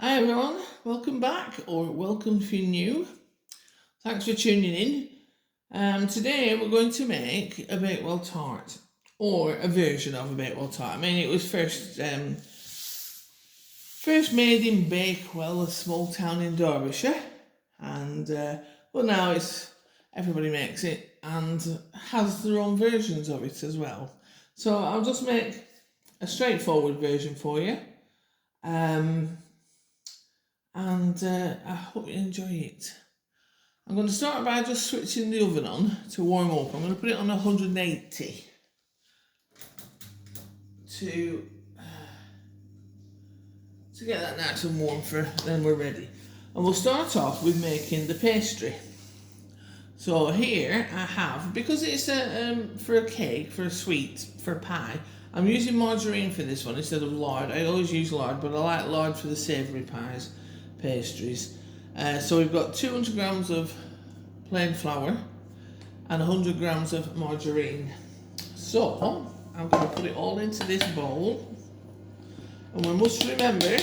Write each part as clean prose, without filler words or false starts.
Hi everyone, welcome back, or welcome if you're new. Thanks for tuning in. Today we're going to make a Bakewell tart, or a version of a Bakewell tart. I mean, it was first made in Bakewell, a small town in Derbyshire, and well, now everybody makes it and has their own versions of it as well. So I'll just make a straightforward version for you. And I hope you enjoy it. I'm going to start by just switching the oven on to warm up. I'm going to put it on 180 to get that nice and warm for then we're ready. And we'll start off with making the pastry. So here I have, because it's for a cake, for a sweet, for a pie, I'm using margarine for this one instead of lard. I always use lard, but I like lard for the savoury pies, pastries. So we've got 200 grams of plain flour and 100 grams of margarine. So I'm going to put it all into this bowl, and we must remember,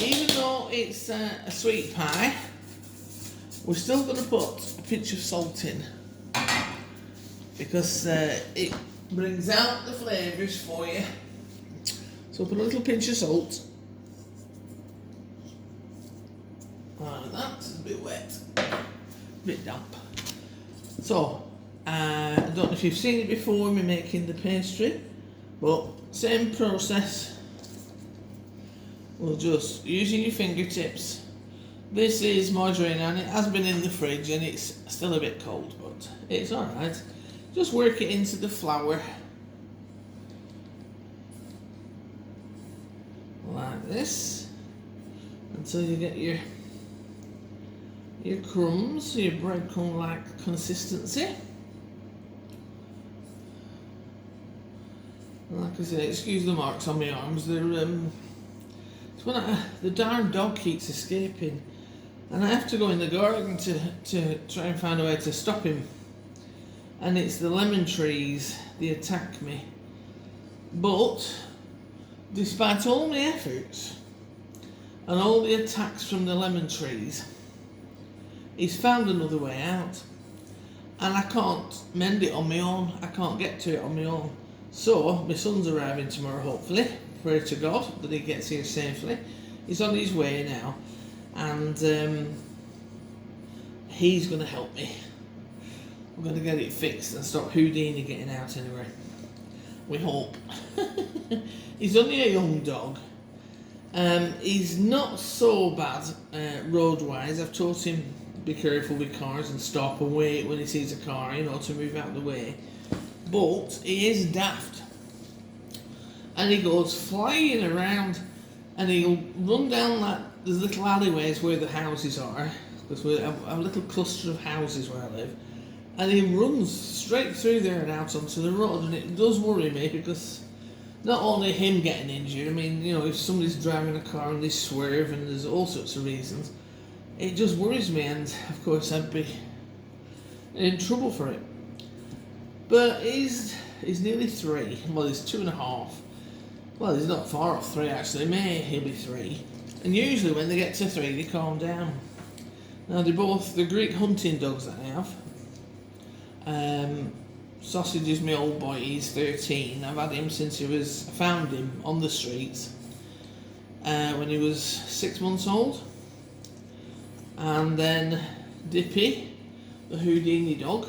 even though it's a sweet pie, we're still going to put a pinch of salt in, because it brings out the flavours for you. So put a little pinch of salt. That's a bit wet, a bit damp. So, I don't know if you've seen it before me making the pastry, but same process. We'll just, using your fingertips, this is margarine and it has been in the fridge and it's still a bit cold, but it's alright. Just work it into the flour, like this, until you get your crumbs, your breadcrumb-like consistency. And like I say, excuse the marks on my arms. They're it's when the darn dog keeps escaping, and I have to go in the garden to try and find a way to stop him. And it's the lemon trees, they attack me. But despite all my efforts and all the attacks from the lemon trees, he's found another way out, and I can't mend it on my own. I can't get to it on my own. So my son's arriving tomorrow, hopefully. Pray to God that he gets here safely. He's on his way now, and he's going to help me. We're going to get it fixed and stop Houdini getting out anyway. We hope. He's only a young dog. He's not so bad road-wise. I've taught him be careful with cars and stop and wait when he sees a car, to move out of the way. But he is daft, and he goes flying around, and he'll run down the little alleyways where the houses are, because we have a little cluster of houses where I live, and he runs straight through there and out onto the road, and it does worry me, because not only him getting injured, I mean, if somebody's driving a car and they swerve, and there's all sorts of reasons, it just worries me, and of course I'd be in trouble for it. But he's nearly 3. Well, he's 2.5. Well, he's not far off 3 actually. He'll be 3. And usually when they get to 3, they calm down. Now they're Greek hunting dogs that I have. Sausage is my old boy. He's 13. I've had him since I found him on the streets when he was 6 months old. And then Dippy, the Houdini dog,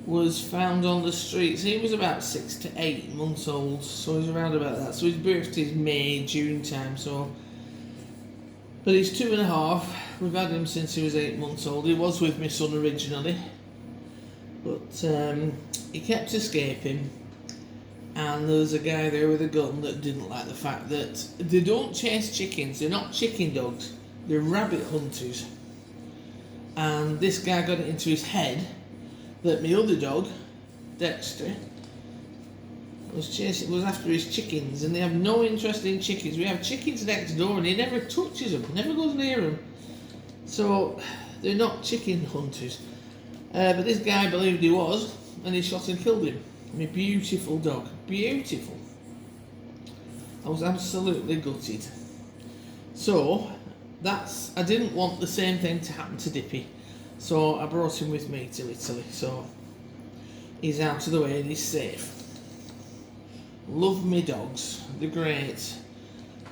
was found on the streets. He was about 6 to 8 months old, so he's around about that. So his birthday's May, June time. But he's 2.5. We've had him since he was 8 months old. He was with my son originally, but he kept escaping. And there was a guy there with a gun that didn't like the fact that they don't chase chickens. They're not chicken dogs. They're rabbit hunters. And this guy got it into his head that my other dog, Dexter, was after his chickens, and they have no interest in chickens. We have chickens next door, and he never touches them, never goes near them. So they're not chicken hunters. But this guy believed he was, and he shot and killed him. My beautiful dog, beautiful. I was absolutely gutted. So I didn't want the same thing to happen to Dippy, so I brought him with me to Italy, so he's out of the way and he's safe. Love me dogs, they're great.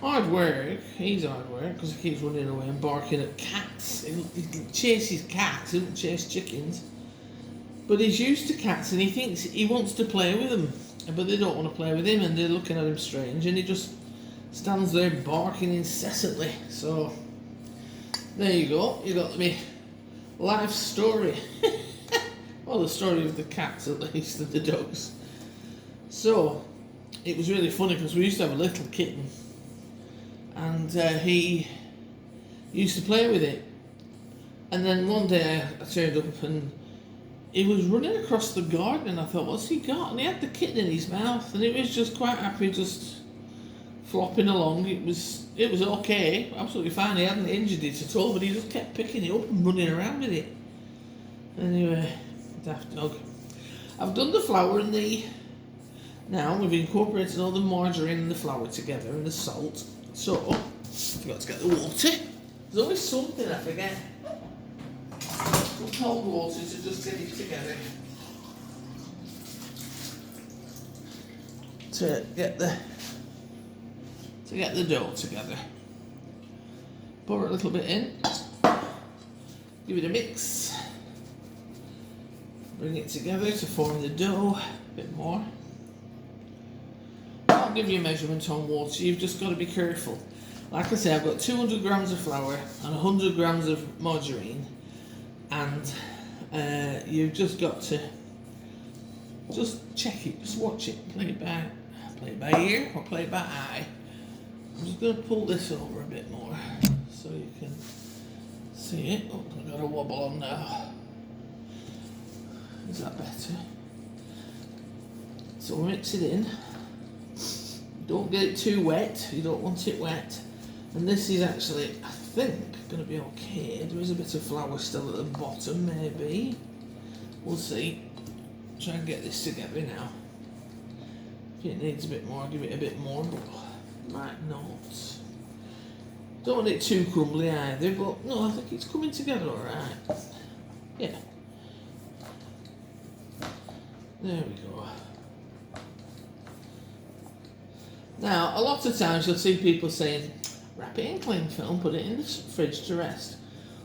Hard work, he's hard work because he keeps running away and barking at cats. He chases cats, he doesn't chase chickens. But he's used to cats and he thinks he wants to play with them, but they don't want to play with him and they're looking at him strange, and he just stands there barking incessantly. So there you go, you got me life story. Well, the story of the cats at least, and the dogs. So it was really funny because we used to have a little kitten, and he used to play with it. And then one day I turned up and he was running across the garden, and I thought, what's he got? And he had the kitten in his mouth, and he was just quite happy, just flopping along. It was okay, absolutely fine. He hadn't injured it at all, but he just kept picking it up and running around with it. Anyway, daft dog. I've done the flour and now we've incorporated all the margarine and the flour together and the salt. So, I forgot to get the water. There's always something I forget. Some cold water to just get it together. To get the dough together. Pour a little bit in. Give it a mix. Bring it together to form the dough. A bit more. I'll give you a measurement on water. You've just got to be careful. Like I say, I've got 200 grams of flour and 100 grams of margarine, and you've just got to just check it, just watch it, play it by ear or play it by eye. I'm just going to pull this over a bit more so you can see it. Oh, I've got a wobble on now. Is that better? So we'll mix it in. Don't get it too wet, you don't want it wet. And this is actually, I think, going to be okay. There is a bit of flour still at the bottom, maybe. We'll see. Try and get this together now. If it needs a bit more, I'll give it a bit more, but might not. Don't want it too crumbly either, but no, I think it's coming together alright. Yeah. There we go. Now, a lot of times you'll see people saying, wrap it in cling film, put it in the fridge to rest.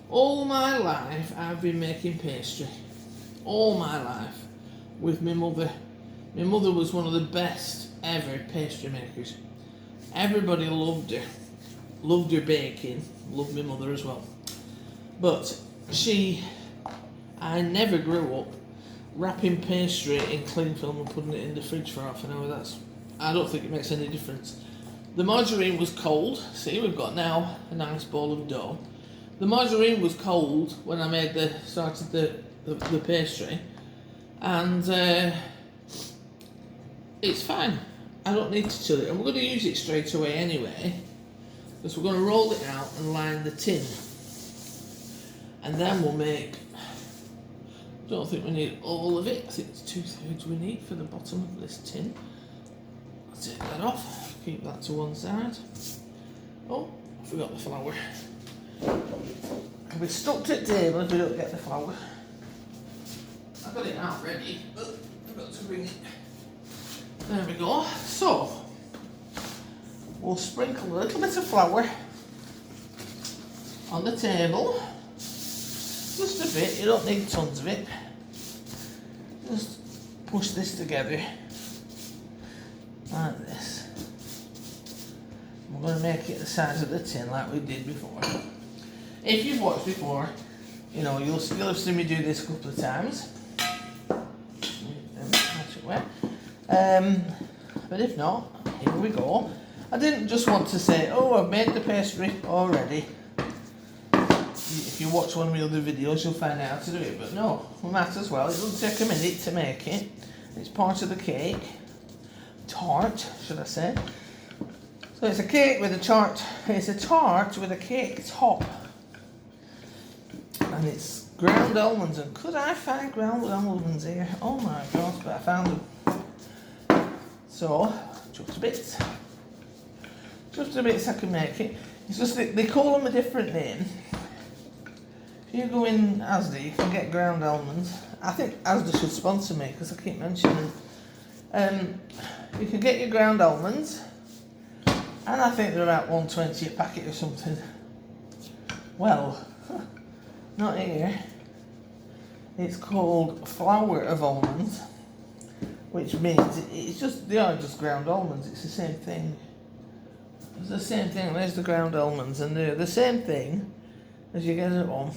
All my life I've been making pastry. All my life. With my mother. My mother was one of the best ever pastry makers. Everybody loved her. Loved her baking. Loved my mother as well. But I never grew up wrapping pastry in cling film and putting it in the fridge for half an hour. I don't think it makes any difference. The margarine was cold. See, we've got now a nice ball of dough. The margarine was cold when I started the pastry, and it's fine. I don't need to chill it, and we're going to use it straight away anyway, because we're going to roll it out and line the tin, and then we'll make. Don't think we need all of it. I think it's 2/3 we need for the bottom of this tin. I'll take that off. Keep that to one side. Oh, I forgot the flour. I'll be stuck to the table if we don't get the flour. I've got it out ready, but I forgot to bring it. There we go. So, we'll sprinkle a little bit of flour on the table. Just a bit, you don't need tons of it. Just push this together like this. We're going to make it the size of the tin like we did before. If you've watched before, you'll have seen me do this a couple of times. But if not, here we go. I didn't just want to say, oh, I've made the pastry already. If you watch one of my other videos, you'll find out how to do it. But no, we might as well. It doesn't take a minute to make it. It's part of the cake. Tart, should I say. So it's a cake with a tart. It's a tart with a cake top. And it's ground almonds. And could I find ground almonds here? Oh my gosh, but I found them. So, just a bit so I can make it. It's just they call them a different name. If you go in Asda, you can get ground almonds. I think Asda should sponsor me because I keep mentioning. You can get your ground almonds, and I think they're about $1.20 a packet or something. Well, not here. It's called flour of almonds, which means they are just ground almonds. It's the same thing. It's the same thing. There's the ground almonds, and they're the same thing as you get at home,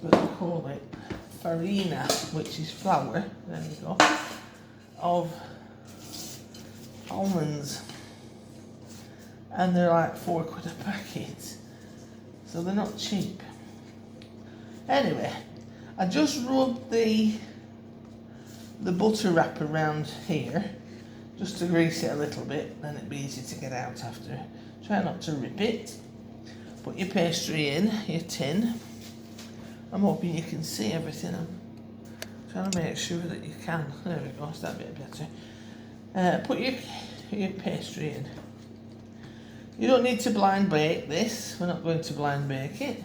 but they call it farina, which is flour. There you go. Of almonds, and they're like £4 a packet, so they're not cheap. Anyway, I just rubbed the butter wrap around here just to grease it a little bit, then it'd be easy to get out after. Try not to rip it. Put your pastry in your tin. I'm hoping you can see everything. I'm trying to make sure that you can. There we go, it's that bit better. Put your pastry in. You don't need to blind bake this. We're not going to blind bake it.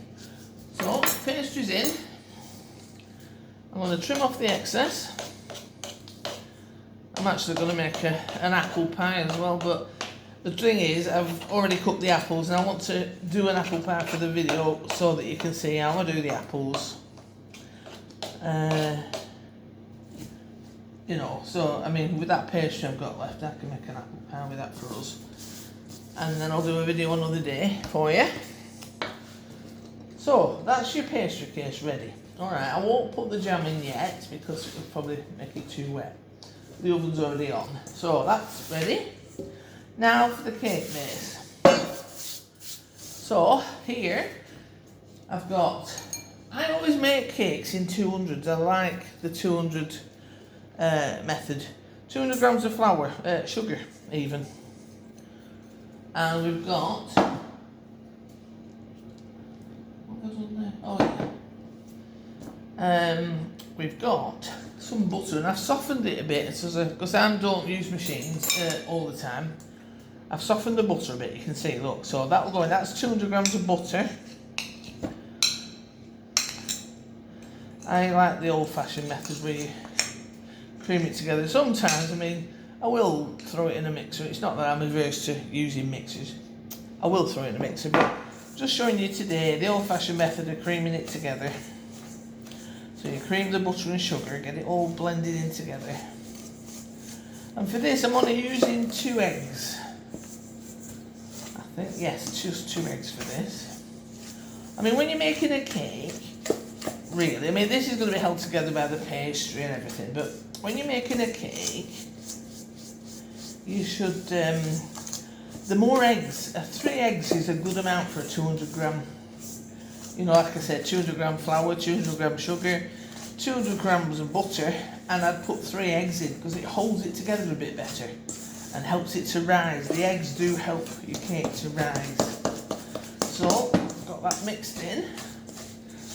So, pastry's in. I'm going to trim off the excess. I'm actually going to make an apple pie as well, but the thing is, I've already cooked the apples and I want to do an apple pie for the video so that you can see how I do the apples. You know, so I mean, with that pastry I've got left, I can make an apple pie with that for us. And then I'll do a video another day for you. So, that's your pastry case ready. Alright, I won't put the jam in yet because it will probably make it too wet. The oven's already on. So, that's ready. Now for the cake base. So, here, I've got... I always make cakes in 200s. I like the 200 method. 200 grams of flour, sugar even. And we've got... What goes on there? Oh yeah. We've got some butter, and I've softened it a bit because I don't use machines all the time. I've softened the butter a bit, you can see, look. So that'll go in, that's 200 grams of butter. I like the old-fashioned method where you cream it together. Sometimes, I mean, I will throw it in a mixer. It's not that I'm averse to using mixers. I will throw it in a mixer, but just showing you today the old-fashioned method of creaming it together. So you cream the butter and sugar, get it all blended in together. And for this, I'm only using 2 eggs. I think, yes, just 2 eggs for this. I mean, when you're making a cake, really, I mean, this is going to be held together by the pastry and everything, but when you're making a cake, you should, the more eggs, 3 eggs is a good amount for a 200 gram. You know, like I said, 200 gram flour, 200 gram sugar, 200 grams of butter, and I'd put 3 eggs in because it holds it together a bit better and helps it to rise. The eggs do help your cake to rise. So, I've got that mixed in.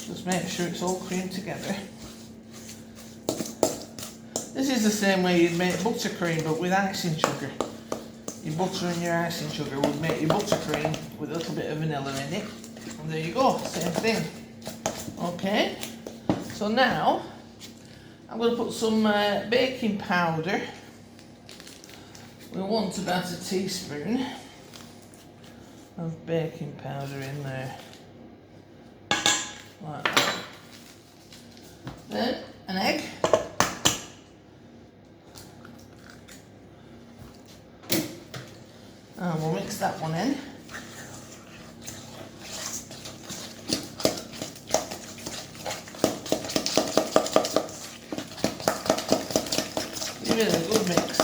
Just make sure it's all creamed together. This is the same way you'd make buttercream, but with icing sugar. Your butter and your icing sugar would make your buttercream with a little bit of vanilla in it. And there you go, same thing. Okay, so now I'm going to put some baking powder. We want about a teaspoon of baking powder in there. Like that. Then an egg. And we'll mix that one in. Give it a good mix.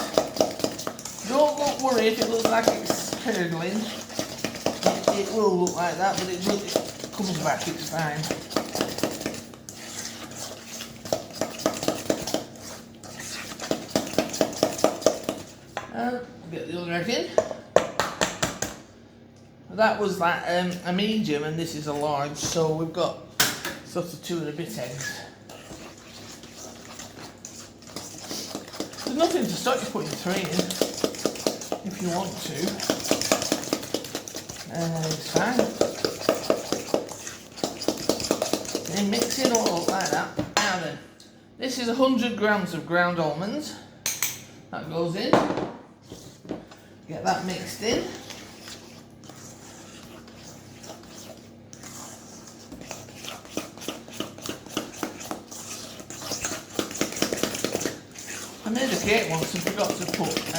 Don't worry if it looks like it's curdling. It will look like that, but it comes back, it's fine. Get the other egg in. That was like a medium and this is a large, so we've got sort of 2 and a bit eggs. There's nothing to stop you putting 3 in if you want to. It's fine. And mix it all up like that. Now then, this is 100 grams of ground almonds. That goes in. Get that mixed in. I made a cake once and forgot to put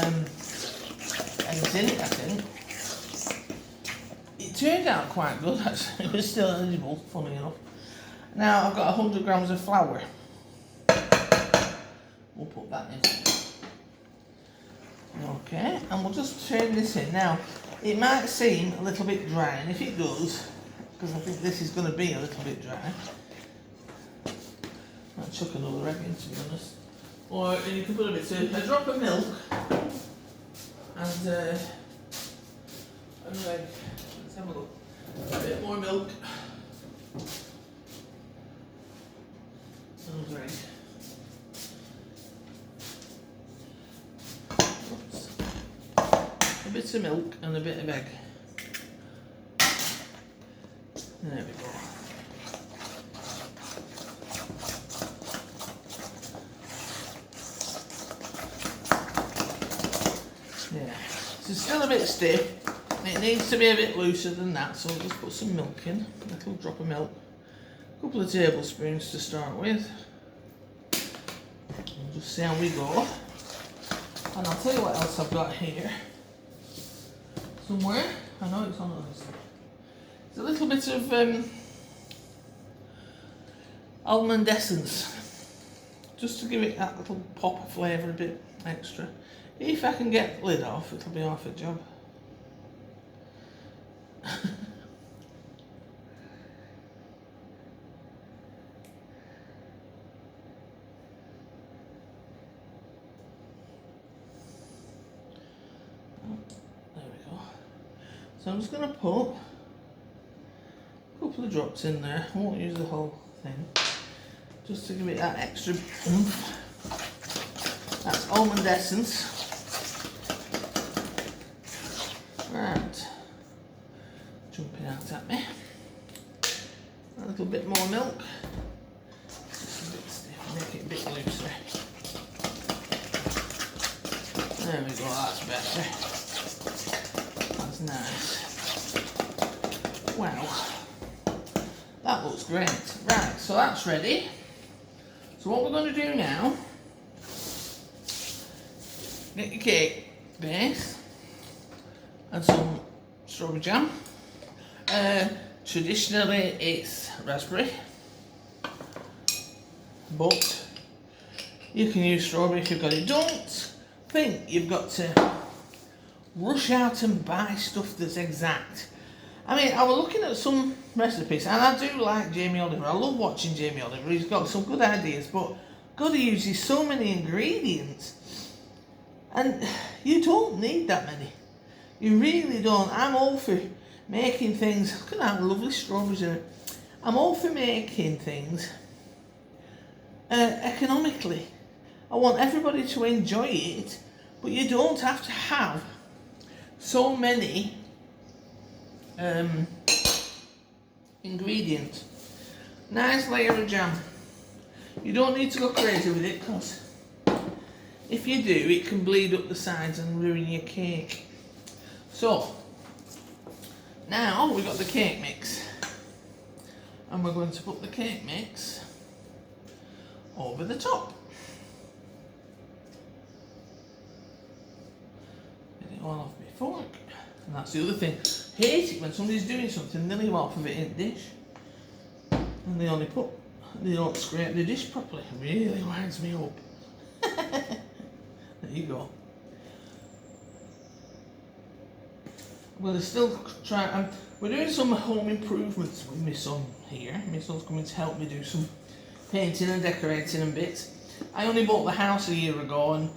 eggs in it, I think. It turned out quite good actually, it was still edible, funny enough. Now I've got 100 grams of flour. We'll put that in. Okay, and we'll just turn this in. Now, it might seem a little bit dry, and if it does, because I think this is going to be a little bit dry, I'll chuck another egg in, to be honest. Or you can put a drop of milk and an egg. Let's have a look. A bit more milk. Another egg. Oops. A bit of milk and a bit of egg. There we go. Yeah, it's still a bit stiff. It needs to be a bit looser than that, so I'll just put some milk in, a little drop of milk, a couple of tablespoons to start with. We'll just see how we go. And I'll tell you what else I've got here. Somewhere, I know it's on the other side. It's a little bit of almond essence, just to give it that little pop of flavour, a bit extra. If I can get the lid off, it'll be half a job. There we go. So I'm just going to put a couple of drops in there. I won't use the whole thing, just to give it that extra oomph. That's almond essence. Right, jumping out at me. A little bit more milk. Just a bit stiff, make it a bit looser. There we go, that's better. That's nice. Wow, that looks great. Right, so that's ready. So what we're going to do now, get your cake base and some strawberry jam. Traditionally it's raspberry, but you can use strawberry if you've got it. Don't think you've got to rush out and buy stuff that's exact. I mean, I was looking at some recipes, and I do like Jamie Oliver. I love watching Jamie Oliver. He's got some good ideas, but God, he uses so many ingredients, and you don't need that many. You really don't. I'm all for making things. Look at that lovely strawberries in it. I'm all for making things economically. I want everybody to enjoy it, but you don't have to have so many ingredients. Nice layer of jam. You don't need to go crazy with it, because if you do, it can bleed up the sides and ruin your cake. So now we've got the cake mix, and we're going to put the cake mix over the top. Get it all off my fork. And that's the other thing. Hate it when somebody's doing something, they leave half of it in the dish, and they don't scrape the dish properly. It really winds me up. There you go. Well, we're doing some home improvements with my son here. My son's coming to help me do some painting and decorating and bits. I only bought the house a year ago, and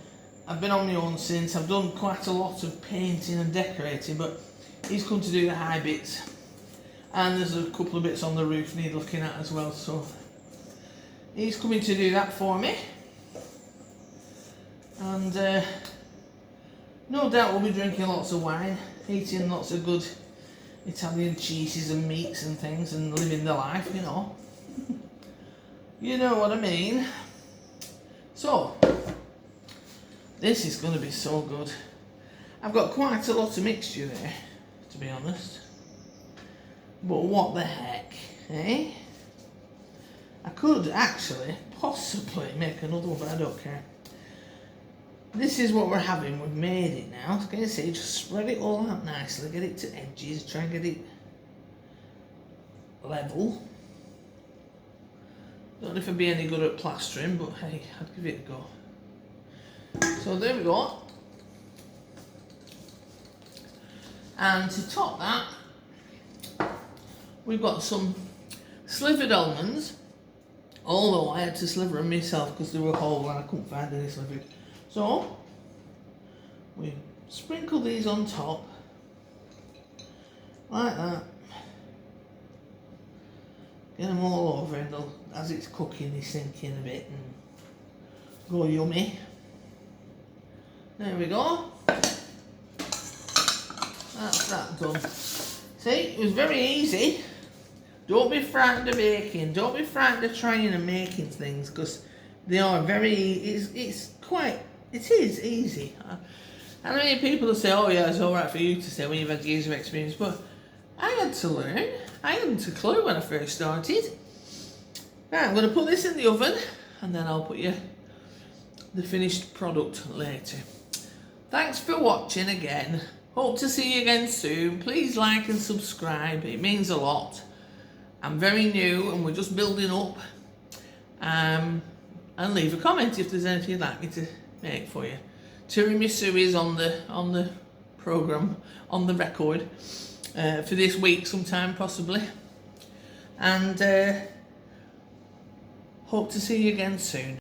I've been on my own since. I've done quite a lot of painting and decorating, but he's come to do the high bits. And there's a couple of bits on the roof need looking at as well, so he's coming to do that for me. And no doubt we'll be drinking lots of wine, eating lots of good Italian cheeses and meats and things and living the life, you know. You know what I mean. So, this is going to be so good. I've got quite a lot of mixture there, to be honest. But what the heck, eh? I could actually, possibly make another one, but I don't care. This is what we're having. We've made it now. Can you see? Just spread it all out nicely. Get it to edges. Try and get it level. Don't know if I'd be any good at plastering, but hey, I'd give it a go. So there we go. And to top that, we've got some slivered almonds. Although I had to sliver them myself because they were whole and I couldn't find any slivered. So, we sprinkle these on top, like that. Get them all over and as it's cooking they sink in a bit and go yummy. There we go. That's that done. See, it was very easy. Don't be frightened of baking. Don't be frightened of trying and making things because they are very, it is easy. And many people will say, oh yeah, it's alright for you to say when you've had years of experience, but I had to learn. I hadn't a clue when I first started. Right, I'm going to put this in the oven and then I'll put you the finished product later. Thanks for watching again. Hope to see you again soon. Please like and subscribe. It means a lot. I'm very new and we're just building up. And leave a comment if there's anything you'd like me to make for you. Tiramisu is on the programme, on the record for this week sometime possibly. And hope to see you again soon.